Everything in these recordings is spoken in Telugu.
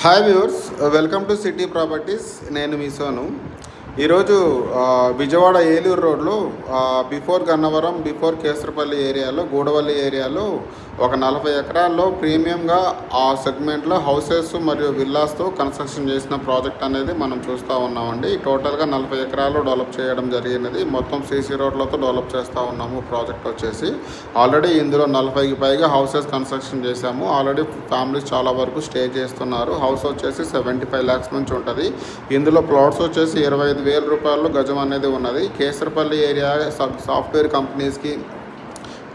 Hi viewers, welcome to city properties. నేను మీ సోను. ఈరోజు విజయవాడ ఏలూరు రోడ్లో బిఫోర్ గన్నవరం, బిఫోర్ కేసరపల్లి ఏరియాలో, గూడవల్లి ఏరియాలో ఒక 40 ఎకరాల్లో ప్రీమియంగా ఆ సెగ్మెంట్లో హౌసెస్ మరియు విల్లాస్తో కన్స్ట్రక్షన్ చేసిన ప్రాజెక్ట్ అనేది మనం చూస్తూ ఉన్నామండి. టోటల్గా 40 ఎకరాలు డెవలప్ చేయడం జరిగినది. మొత్తం సీసీ రోడ్లతో డెవలప్ చేస్తూ ఉన్నాము. ప్రాజెక్ట్ వచ్చేసి ఆల్రెడీ ఇందులో 40కి పైగా హౌసెస్ కన్స్ట్రక్షన్ చేశాము. ఆల్రెడీ ఫ్యామిలీస్ చాలా వరకు స్టే చేస్తున్నారు. హౌస్ వచ్చేసి 75 lakhs నుంచి ఉంటుంది. ఇందులో ప్లాట్స్ వచ్చేసి 25,000 రూపాయలు గజం అనేది ఉన్నది. కేసరపల్లి ఏరియా సాఫ్ట్వేర్ కంపెనీస్కి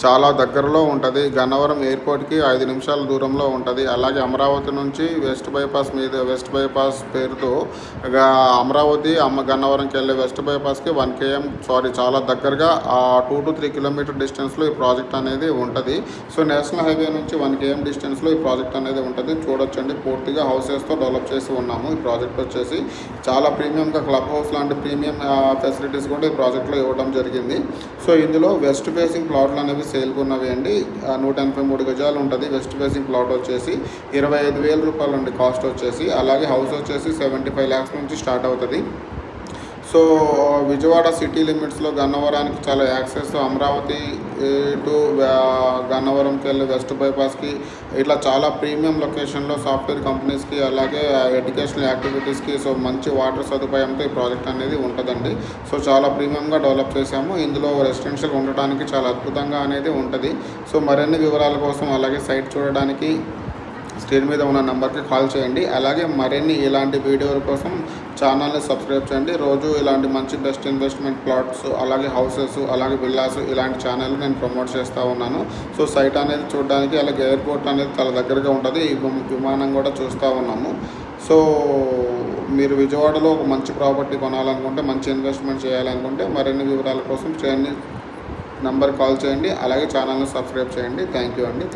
చాలా దగ్గరలో ఉంటుంది. గన్నవరం ఎయిర్పోర్ట్కి 5 నిమిషాల దూరంలో ఉంటుంది. అలాగే అమరావతి నుంచి వెస్ట్ బైపాస్ పేరుతో అమరావతి గన్నవరంకి వెళ్ళే వెస్ట్ బైపాస్కి 1 km చాలా దగ్గరగా 2 to 3 కిలోమీటర్ డిస్టెన్స్లో ఈ ప్రాజెక్ట్ అనేది ఉంటుంది. సో నేషనల్ హైవే నుంచి 1 km డిస్టెన్స్లో ఈ ప్రాజెక్ట్ అనేది ఉంటుంది. చూడొచ్చండి, పూర్తిగా హౌసెస్తో డెవలప్ చేసి ఉన్నాము. ఈ ప్రాజెక్ట్ వచ్చేసి చాలా ప్రీమియంగా క్లబ్ హౌస్ లాంటి ప్రీమియం ఫెసిలిటీస్ కూడా ఈ ప్రాజెక్ట్లో ఇవ్వడం జరిగింది. సో ఇందులో వెస్ట్ ఫేసింగ్ ప్లాట్లు అనేవి సేల్కి ఉన్నవి అండి. 183 గజాలు ఉంటుంది. వెస్ట్ ఫేసింగ్ ప్లాట్ వచ్చేసి 25,000 రూపాయలు అండి కాస్ట్ వచ్చేసి. అలాగే హౌస్ వచ్చేసి 75 lakhs నుంచి స్టార్ట్ అవుతుంది. సో విజయవాడ సిటీ లిమిట్స్లో గన్నవరానికి చాలా యాక్సెస్, అమరావతి టు గన్నవరంకి వెళ్ళి వెస్ట్ బైపాస్కి ఇట్లా చాలా ప్రీమియం లొకేషన్లో సాఫ్ట్వేర్ కంపెనీస్కి అలాగే ఎడ్యుకేషనల్ యాక్టివిటీస్కి సో మంచి వాటర్ సదుపాయంతో ఈ ప్రాజెక్ట్ అనేది ఉంటుందండి. సో చాలా ప్రీమియంగా డెవలప్ చేశాము. ఇందులో రెసిడెన్షియల్ ఉండడానికి చాలా అద్భుతంగా అనేది ఉంటుంది. సో మరిన్ని వివరాల కోసం అలాగే సైట్ చూడడానికి స్క్రీన్ మీద ఉన్న నెంబర్కి కాల్ చేయండి. అలాగే మరిన్ని ఇలాంటి వీడియోల కోసం ఛానల్ని సబ్స్క్రైబ్ చేయండి. రోజు ఇలాంటి మంచి బెస్ట్ ఇన్వెస్ట్మెంట్ ప్లాట్స్, అలాగే హౌసెస్, అలాగే విల్లాస్ ఇలాంటి ఛానల్ నేను ప్రమోట్ చేస్తూ ఉన్నాను. సో సైట్ అనేది చూడడానికి, అలాగే ఎయిర్పోర్ట్ అనేది చాలా దగ్గరగా ఉంటుంది. ఈ విమానం కూడా చూస్తూ ఉన్నాము. సో మీరు విజయవాడలో ఒక మంచి ప్రాపర్టీ కొనాలనుకుంటే, మంచి ఇన్వెస్ట్మెంట్ చేయాలనుకుంటే మరిన్ని వివరాల కోసం నెంబర్ కాల్ చేయండి. అలాగే ఛానల్ని సబ్స్క్రైబ్ చేయండి. థ్యాంక్ యూ అండి.